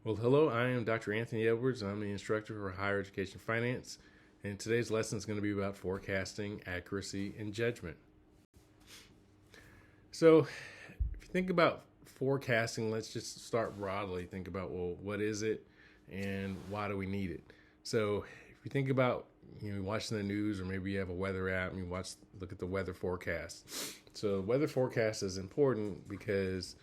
Well, hello, I am Dr. Anthony Edwards. I'm the instructor for higher education finance, and today's lesson is going to be about forecasting, accuracy, and judgment. So, if you think about forecasting, let's just start broadly. Think about, well, what is it and why do we need it? So, if you think about, watching the news, or maybe you have a weather app and look at the weather forecast. So, weather forecast is important because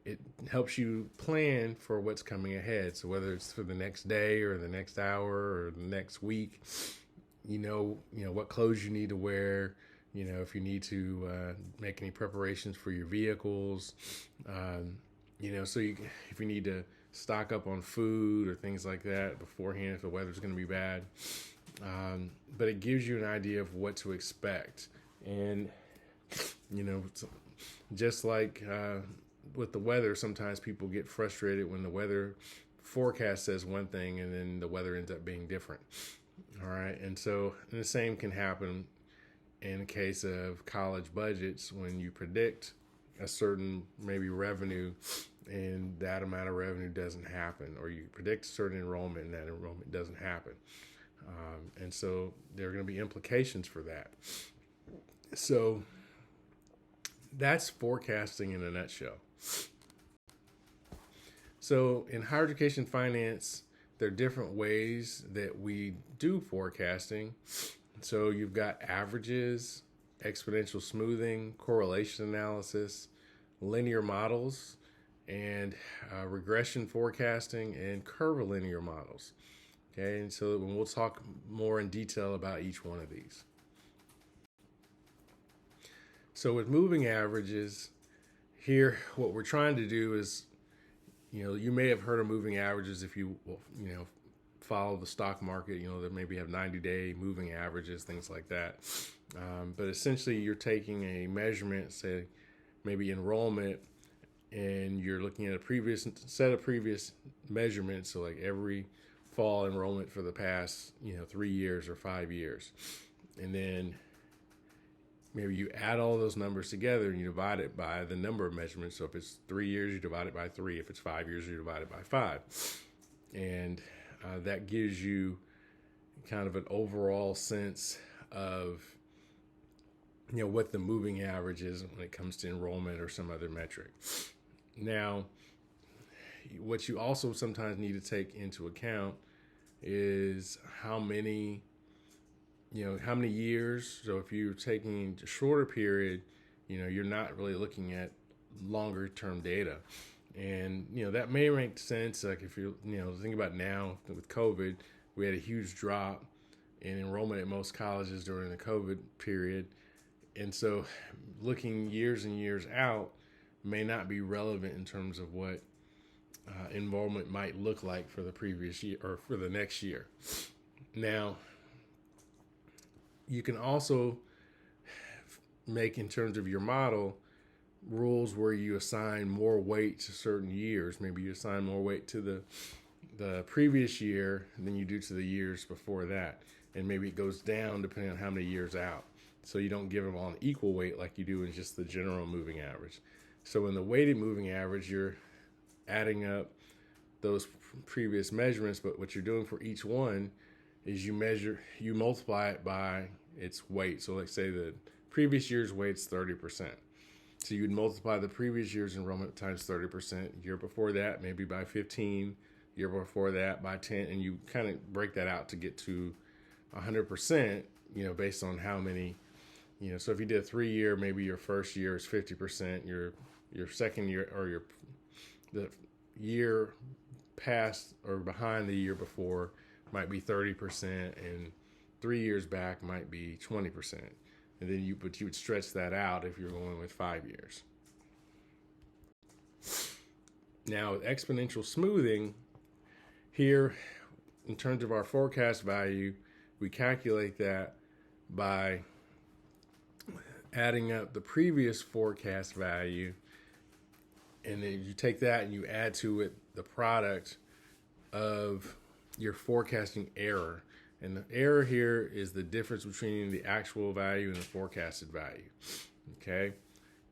it helps you plan for what's coming ahead. So whether it's for the next day or the next hour or the next week, you know what clothes you need to wear. If you need to make any preparations for your vehicles, if you need to stock up on food or things like that beforehand if the weather's going to be bad. But it gives you an idea of what to expect, and just like with the weather, sometimes people get frustrated when the weather forecast says one thing and then the weather ends up being different. All right. And so the same can happen in the case of college budgets when you predict a certain maybe revenue and that amount of revenue doesn't happen, or you predict a certain enrollment and that enrollment doesn't happen. And so there are going to be implications for that. So that's forecasting in a nutshell. So in higher education finance, there are different ways that we do forecasting. So you've got averages, exponential smoothing, correlation analysis, linear models, and regression forecasting, and curvilinear models. Okay, and so we'll talk more in detail about each one of these. So with moving averages, here what we're trying to do is, you may have heard of moving averages if you follow the stock market. That maybe have 90-day moving averages, things like that. But essentially, you're taking a measurement, say maybe enrollment, and you're looking at a previous set of previous measurements. So like every fall enrollment for the past 3 years or 5 years, and then maybe you add all those numbers together and you divide it by the number of measurements. So if it's 3 years, you divide it by 3. If it's 5 years, you divide it by 5. And that gives you kind of an overall sense of, what the moving average is when it comes to enrollment or some other metric. Now, what you also sometimes need to take into account is how many years. So if you're taking a shorter period, you're not really looking at longer term data. And, that may make sense. Like if you think about now with COVID, we had a huge drop in enrollment at most colleges during the COVID period. And so looking years and years out may not be relevant in terms of what enrollment might look like for the previous year or for the next year. Now, you can also make, in terms of your model, rules where you assign more weight to certain years. Maybe you assign more weight to the previous year than you do to the years before that. And maybe it goes down depending on how many years out. So you don't give them all an equal weight like you do in just the general moving average. So in the weighted moving average, you're adding up those previous measurements, but what you're doing for each one is you multiply it by its weight. So let's say the previous year's weight's 30%. So you'd multiply the previous year's enrollment times 30%. Year before that, maybe by 15. Year before that by 10. And you kind of break that out to get to 100%, based on how many, so if you did a 3-year, maybe your first year is 50%. Your second year, or the year past or behind the year before might be 30%, and 3 years back might be 20%. And then you would stretch that out if you're going with 5 years. Now, with exponential smoothing, here, in terms of our forecast value, we calculate that by adding up the previous forecast value, and then you take that and you add to it the product of your forecasting error. And the error here is the difference between the actual value and the forecasted value. Okay?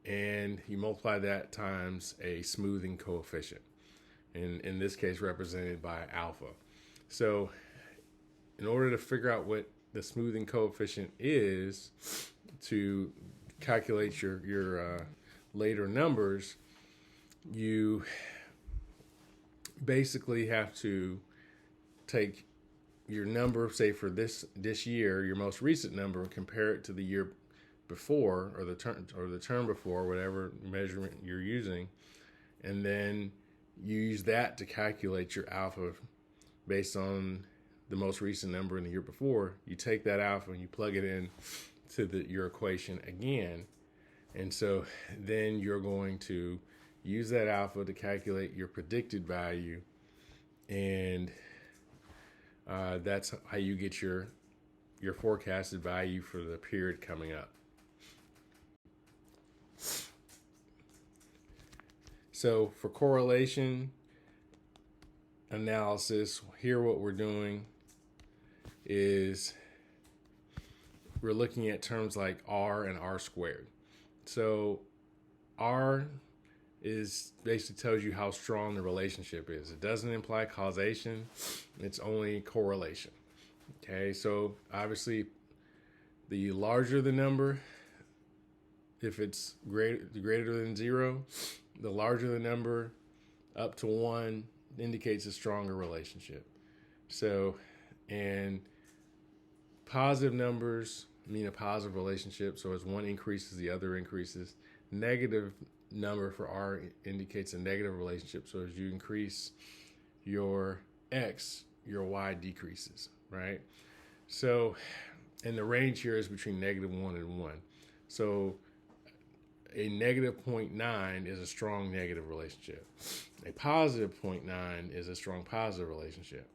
And you multiply that times a smoothing coefficient. and in this case represented by alpha. So in order to figure out what the smoothing coefficient is to calculate your later numbers, you basically have to take your number, say for this year, your most recent number, and compare it to the year before, or the term before, whatever measurement you're using, and then you use that to calculate your alpha based on the most recent number in the year before. You take that alpha and you plug it in to your equation again, and so then you're going to use that alpha to calculate your predicted value, and that's how you get your forecasted value for the period coming up. So for correlation analysis, here what we're doing is we're looking at terms like R and R squared. So R is basically tells you how strong the relationship is. It doesn't imply causation, it's only correlation. Okay, so obviously the larger the number, if it's greater than 0, the larger the number up to 1 indicates a stronger relationship. So, and positive numbers mean a positive relationship. So as one increases, the other increases. Negative number for R indicates a negative relationship. So as you increase your X, your Y decreases, right? So, and the range here is between -1 and 1. So a -0.9 is a strong negative relationship. A positive 0.9 is a strong positive relationship.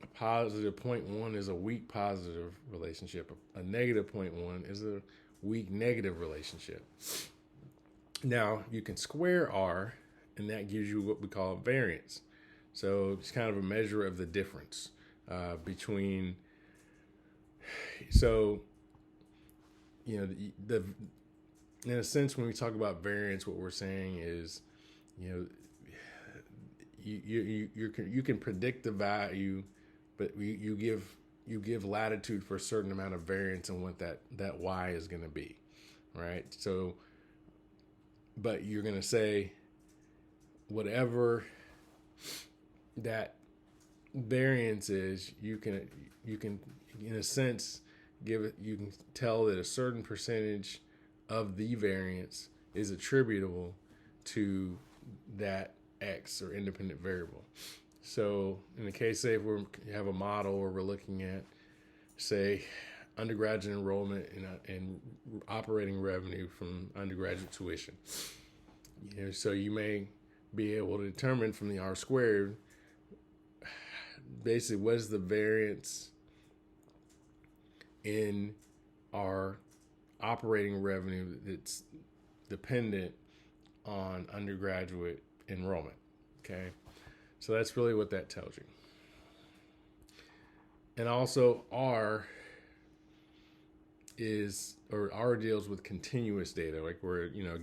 A positive 0.1 is a weak positive relationship. A negative 0.1 is a weak negative relationship. Now, you can square R, and that gives you what we call a variance. So it's kind of a measure of the difference between, so, you know, in a sense, when we talk about variance, what we're saying is, you know, you can predict the value, but you give latitude for a certain amount of variance and what that Y is going to be, right? So, but you're going to say whatever that variance is, you can in a sense give it. You can tell that a certain percentage of the variance is attributable to that X or independent variable. So in the case, say if we have a model where we're looking at, say, undergraduate enrollment and operating revenue from undergraduate tuition, you know, so you may be able to determine from the R squared basically what is the variance in our operating revenue that's dependent on undergraduate enrollment. Okay, so that's really what that tells you. And also R deals with continuous data, like where, you know,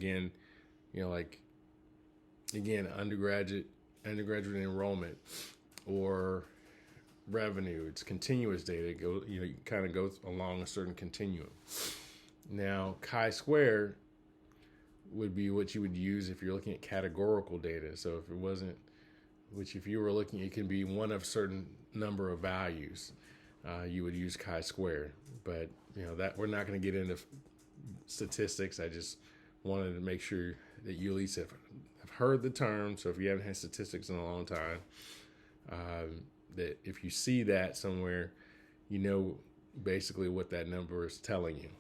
undergraduate enrollment or revenue. It's continuous data. It kind of goes along a certain continuum. Now, chi-square would be what you would use if you're looking at categorical data. So if it wasn't, if you were looking, it can be one of certain number of values. You would use chi-square. But, you know, that we're not going to get into statistics. I just wanted to make sure that you at least have heard the term. So if you haven't had statistics in a long time, that if you see that somewhere, you know basically what that number is telling you.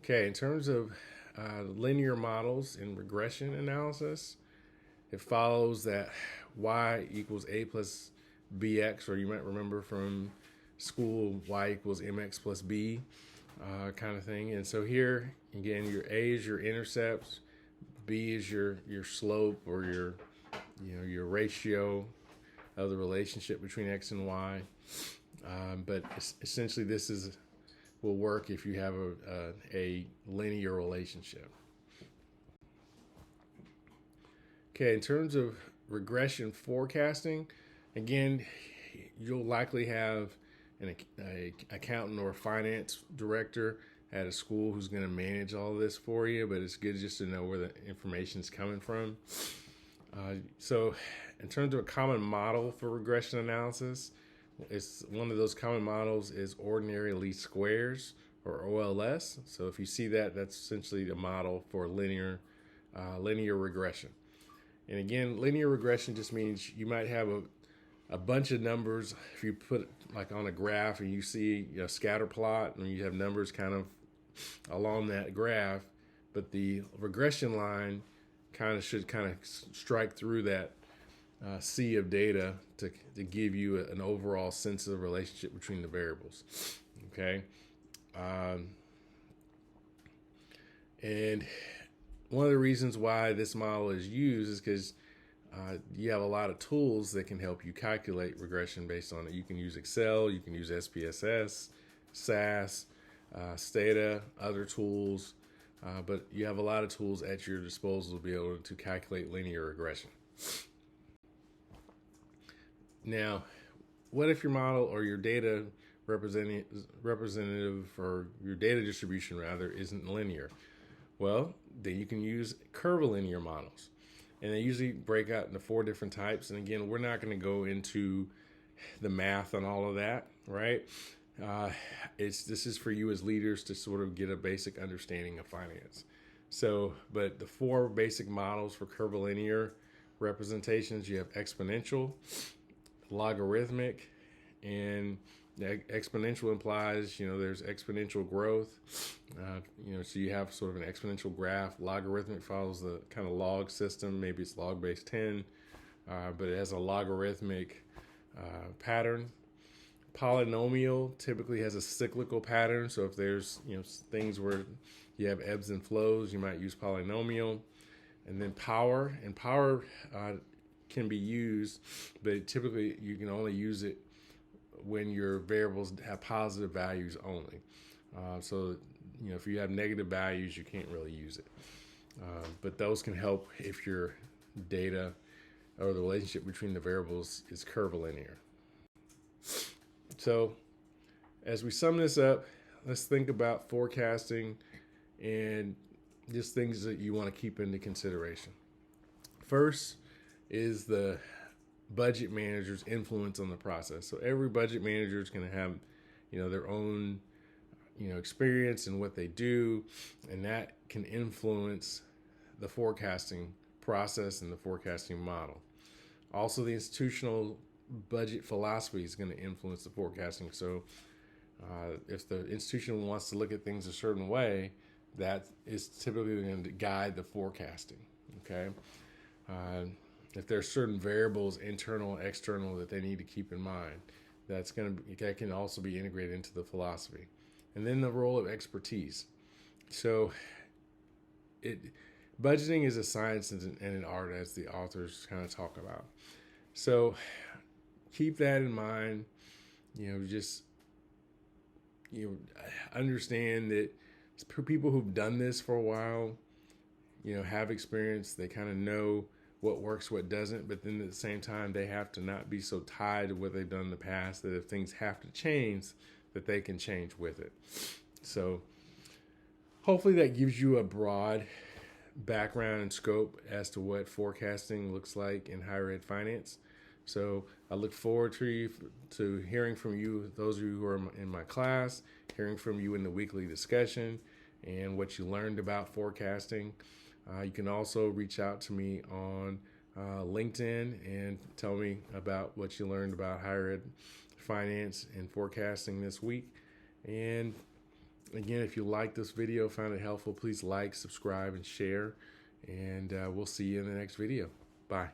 Okay, in terms of linear models in regression analysis, it follows that y equals a plus bx, or you might remember from school, y equals mx plus b kind of thing. And so here, again, your a is your intercepts, b is your slope, or your ratio of the relationship between x and y. But essentially this will work if you have a linear relationship. Okay, in terms of regression forecasting, again, you'll likely have an accountant or finance director at a school who's going to manage all of this for you, but it's good just to know where the information is coming from. So in terms of a common model for regression analysis, it's one of those common models is ordinary least squares, or OLS. So if you see that, that's essentially the model for linear regression. And again, linear regression just means you might have a bunch of numbers. If you put it like on a graph and you see a scatter plot and you have numbers kind of along that graph, but the regression line should strike through that sea of data to give you an overall sense of the relationship between the variables. Okay. And one of the reasons why this model is used is because you have a lot of tools that can help you calculate regression based on it. You can use Excel, you can use SPSS, SAS, Stata, other tools, but you have a lot of tools at your disposal to be able to calculate linear regression. Now, what if your model or your data representative or your data distribution rather isn't linear? Well, then you can use curvilinear models. And they usually break out into 4 different types. And again, we're not going to go into the math on all of that, right? This is for you as leaders to sort of get a basic understanding of finance. So, but the 4 basic models for curvilinear representations, you have exponential, logarithmic, and the exponential implies, there's exponential growth, so you have sort of an exponential graph. Logarithmic follows the kind of log system. Maybe it's log base 10, but it has a logarithmic pattern. Polynomial typically has a cyclical pattern. So if there's, things where you have ebbs and flows, you might use polynomial. And then power can be used, but typically you can only use it when your variables have positive values only. So, if you have negative values, you can't really use it. But those can help if your data or the relationship between the variables is curvilinear. So, as we sum this up, let's think about forecasting and just things that you want to keep into consideration. First is the budget manager's influence on the process. So every budget manager is going to have, their own, experience in what they do, and that can influence the forecasting process and the forecasting model. Also, the institutional budget philosophy is going to influence the forecasting. So if the institution wants to look at things a certain way, that is typically going to guide the forecasting. Okay. If there are certain variables, internal, external, that they need to keep in mind, that can also be integrated into the philosophy. And then the role of expertise. So, budgeting is a science and an art, as the authors kind of talk about. So, keep that in mind. Understand that people who've done this for a while, have experience. They kind of know what works, what doesn't, but then at the same time, they have to not be so tied to what they've done in the past that if things have to change, that they can change with it. So hopefully that gives you a broad background and scope as to what forecasting looks like in higher ed finance. So I look forward to hearing from you, those of you who are in my class, hearing from you in the weekly discussion and what you learned about forecasting. You can also reach out to me on LinkedIn and tell me about what you learned about higher ed finance and forecasting this week. And again, if you like this video, found it helpful, please like, subscribe, and share. And we'll see you in the next video. Bye.